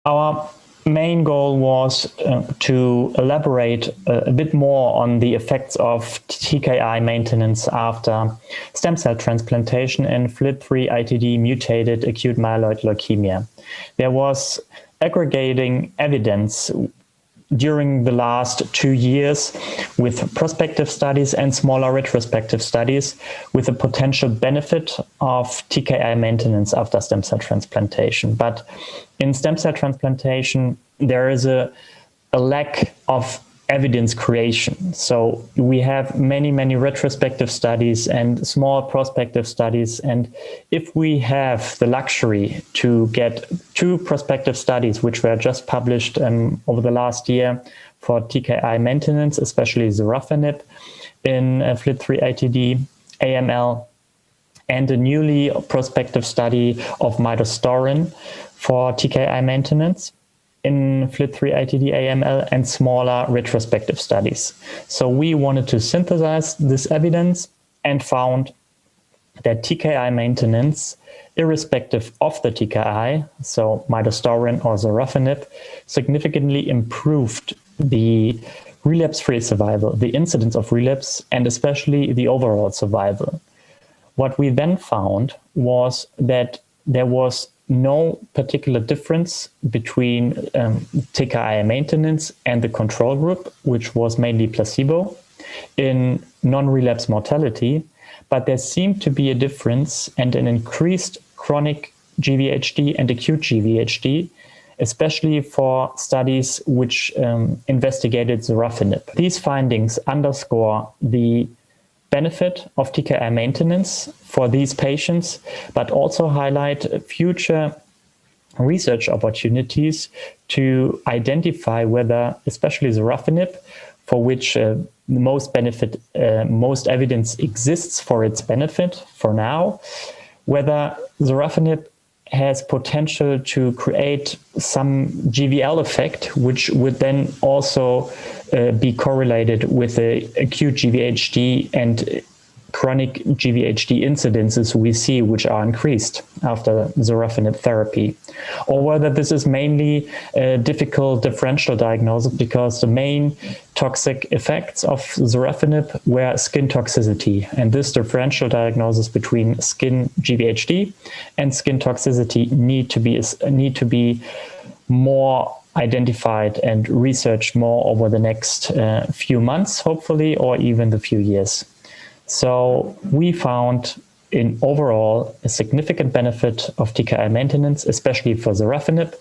Our main goal was to elaborate a bit more on the effects of TKI maintenance after stem cell transplantation in FLT3-ITD mutated acute myeloid leukemia. There was aggregating evidence during the last 2 years with prospective studies and smaller retrospective studies with a potential benefit of TKI maintenance after stem cell transplantation. But in stem cell transplantation, there is a lack of evidence creation. So we have many retrospective studies and small prospective studies. And if we have the luxury to get 2 prospective studies, which were just published over the last year for TKI maintenance, especially Sorafenib in FLT3-ITD, AML, and a newly prospective study of Midostaurin for TKI maintenance in FLT3-ITD AML, and smaller retrospective studies. So we wanted to synthesize this evidence and found that TKI maintenance, irrespective of the TKI, so Midostaurin or Sorafenib, significantly improved the relapse-free survival, the incidence of relapse, and especially the overall survival. What we then found was that there was no particular difference between TKI maintenance and the control group, which was mainly placebo, in non-relapse mortality, but there seemed to be a difference and an increased chronic GVHD and acute GVHD, especially for studies which investigated Sorafenib. These findings underscore the benefit of TKI maintenance for these patients, but also highlight future research opportunities to identify whether, especially Sorafenib, for which most evidence exists for its benefit for now, whether Sorafenib has potential to create some GVL effect, which would then also be correlated with the acute GVHD and chronic GVHD incidences we see, which are increased after Sorafenib therapy. Or whether this is mainly a difficult differential diagnosis because the main toxic effects of Sorafenib were skin toxicity. And this differential diagnosis between skin GVHD and skin toxicity need to be more identified and researched more over the next few months, hopefully, or even the few years. So we found in overall a significant benefit of TKI maintenance, especially for Sorafenib,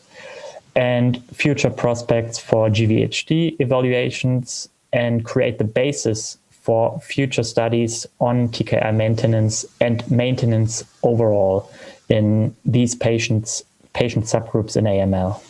and future prospects for GVHD evaluations, and create the basis for future studies on TKI maintenance and maintenance overall in these patient subgroups in AML.